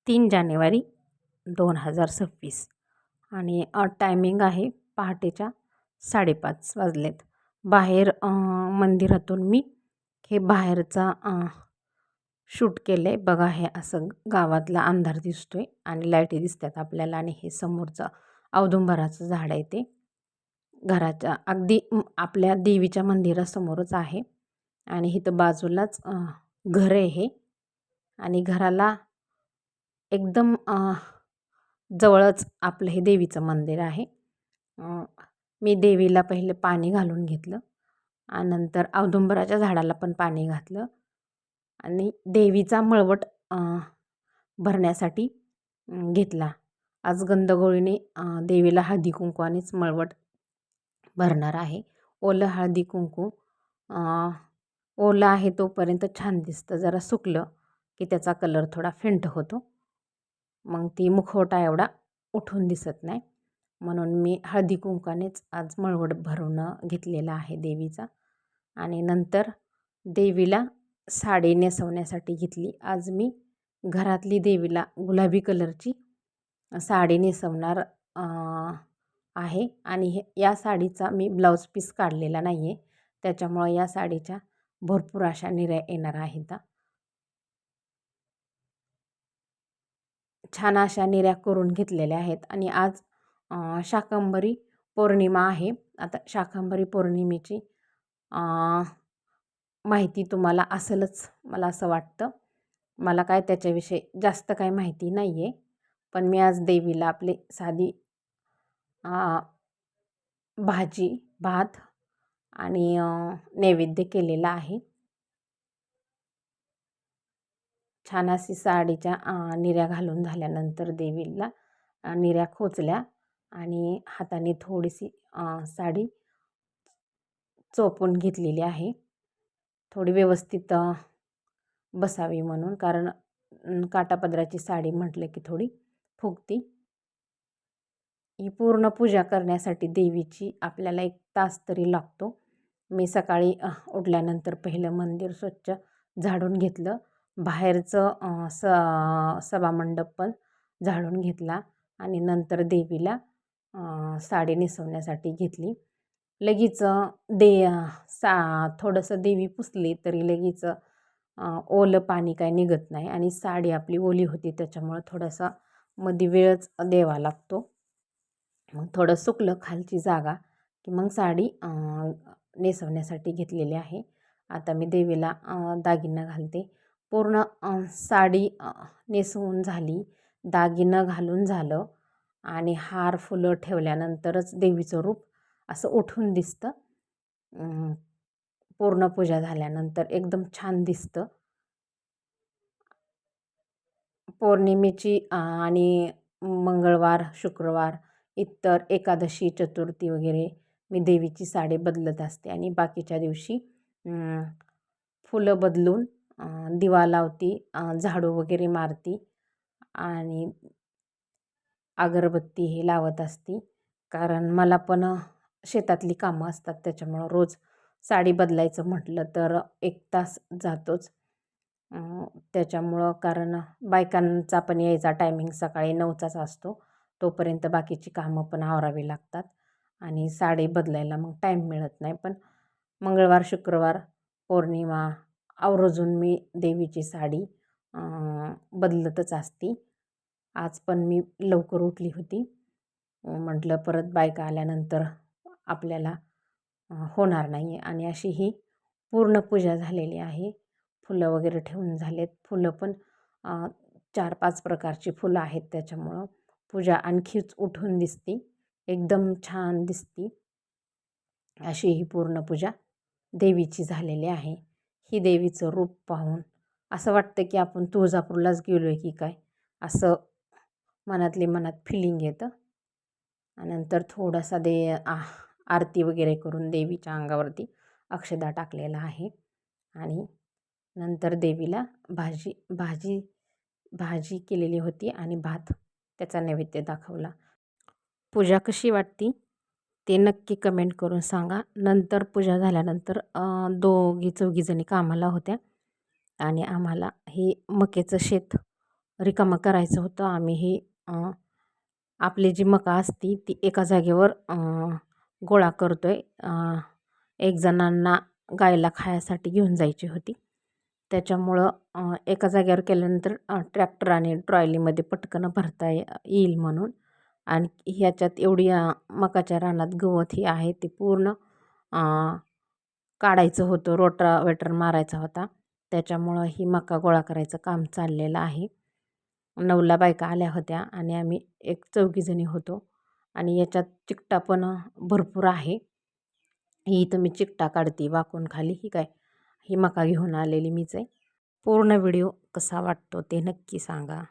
3 जानेवारी 2026 आणि टायमिंग आहे पहाटेच्या 5:30 वाजलेत. बाहेर मंदिरातून मी हे बाहेरचा शूट केलं आहे. बघा, हे असं गावातला अंधार दिसतोय आणि लाईटी दिसतात आपल्याला आणि हे समोरचं औदुंबराचं झाड आहे ते घराच्या अगदी आपल्या देवीच्या मंदिरासमोरच आहे आणि इथं बाजूलाच घर आहे हे आणि घराला एकदम जवळच आपलं हे देवीचं मंदिर आहे. मी देवीला पहिले पाणी घालून घेतलं आणि नंतर औदुंबराच्या झाडाला पण पाणी घातलं आणि देवीचा मळवट भरण्यासाठी घेतला. आज गंधगोळीने देवीला हळदी कुंकवानेच मळवट भरणार आहे. ओलं हळदी कुंकू ओलं आहे तोपर्यंत छान दिसतं, जरा सुकलं की त्याचा कलर थोडा फेंट होतो, मग ती मुखवटा एवढा उठून दिसत नाही. म्हणून मी हळदी कुंकानेच आज मळवट भरून घेतलेला आहे देवीचा. आणि नंतर देवीला साडी नेसवण्यासाठी घेतली. आज मी घरातली देवीला गुलाबी कलरची साडी नेसवणार आहे आणि या साडीचा मी ब्लाऊज पीस काढलेला नाही आहे, त्याच्यामुळं या साडीच्या भरपूर अशा निऱ्या येणार आहेत. छान अशा निऱ्या करून घेतलेल्या आहेत आणि आज शाकंभरी पौर्णिमा आहे. आता शाकंभरी पौर्णिमेची माहिती तुम्हाला असेलच मला असं वाटतं. मला काय त्याच्याविषयी जास्त काही माहिती नाही आहे, पण मी आज देवीला आपली साधी भाजी भात आणि नैवेद्य केलेला आहे. छान अशी साडीच्या निऱ्या घालून झाल्यानंतर देवीला निऱ्या खोचल्या आणि हाताने थोडीशी साडी चोपून घेतलेली आहे, थोडी व्यवस्थित बसावी म्हणून, कारण काटापदराची साडी म्हटलं की थोडी फुगती. ही पूर्ण पूजा करण्यासाठी देवीची आपल्याला 1 तास तरी लागतो. मी सकाळी उठल्यानंतर पहिलं मंदिर स्वच्छ झाडून घेतलं, बाहेरचं सभामंडप पण झाडून घेतला आणि नंतर देवीला साडी नेसवण्यासाठी घेतली. लगेच थोडंसं देवी पुसली तरी लगेच ओलं पाणी काय निघत नाही आणि साडी आपली ओली होती, त्याच्यामुळं थोडासा मध्ये वेळच द्यावा लागतो. मग थोडं सुकलं खालची जागा की मग साडी नेसवण्यासाठी घेतलेली आहे. आता मी देवीला दागिनं घालते. पूर्ण साडी नेसवून झाली, दागिनं घालून झालं आणि हार फुलं ठेवल्यानंतरच देवीचं रूप असं उठून दिसतं. पूर्ण पूजा झाल्यानंतर एकदम छान दिसतं. पौर्णिमेची आणि मंगळवार, शुक्रवार, इतर एकादशी, चतुर्थी वगैरे मी देवीची साडी बदलत असते आणि बाकीच्या दिवशी फुलं बदलून दिवा लावती, झाडू वगैरे मारती आणि अगरबत्ती हे लावत असते. कारण मला पण शेतातली कामं असतात, त्याच्यामुळं रोज साडी बदलायचं म्हटलं तर 1 तास जातोच. त्याच्यामुळं कारण बायकांचा पण यायचा टायमिंग सकाळी 9चाच असतो, तोपर्यंत बाकीची कामं पण आवरावी लागतात आणि साडी बदलायला मग टाईम मिळत नाही. पण मंगळवार, शुक्रवार, पौर्णिमा आवर्जून मी देवीची साडी बदलतच असते. आज पण मी लवकर उठली होती, म्हटलं परत बायका आल्यानंतर आपल्याला होणार नाही आणि अशी ही पूर्ण पूजा झालेली आहे. फुलं वगैरे ठेवून झालेत. फुलं पण 4-5 प्रकारची फुलं आहेत, त्याच्यामुळं पूजा आणखीच उठून दिसते, एकदम छान दिसते. अशी ही पूर्ण पूजा देवीची झालेली आहे. ही देवीचं रूप पाहून असं वाटतं की आपण तुळजापूरलाच गेलो आहे की काय, असं मनातली मनात फिलिंग येतं. नंतर थोडासा आरती वगैरे करून देवीच्या अंगावरती अक्षदा टाकलेला आहे आणि नंतर देवीला भाजी केलेली होती आणि भात, त्याचा नैवेद्य दाखवला. पूजा कशी वाटती ते नक्की कमेंट करून सांगा. नंतर पूजा झाल्यानंतर 2-4 जणी कामाला होत्या आणि आम्हाला हे मक्याचं शेत रिकामं करायचं होतं. आम्ही ही आपली जी मका असती ती एका जागेवर गोळा करतो आहे. एक जणांना गायला खायासाठी घेऊन जायची होती. त्याच्यामुळं एका जागेवर केल्यानंतर ट्रॅक्टर आणि ट्रॉलीमध्ये पटकन भरता येईल म्हणून. आणि ह्याच्यात एवढी मकाच्या रानात गवत ही आहे ते पूर्ण काढायचं होतं. रोटावेटर मारायचा होता. त्याच्यामुळं ही मका गोळा करायचं काम चाललेलं आहे. 9ला बायका आल्या होत्या आणि आम्ही एक 4घीजणी होतो. आणि याच्यात चिकटा पण भरपूर आहे. ही इथं मी चिकटा काढते वाकून खाली. ही काय, ही मका घेऊन आलेली मीच आहे. पूर्ण व्हिडिओ कसा वाटतो ते नक्की सांगा.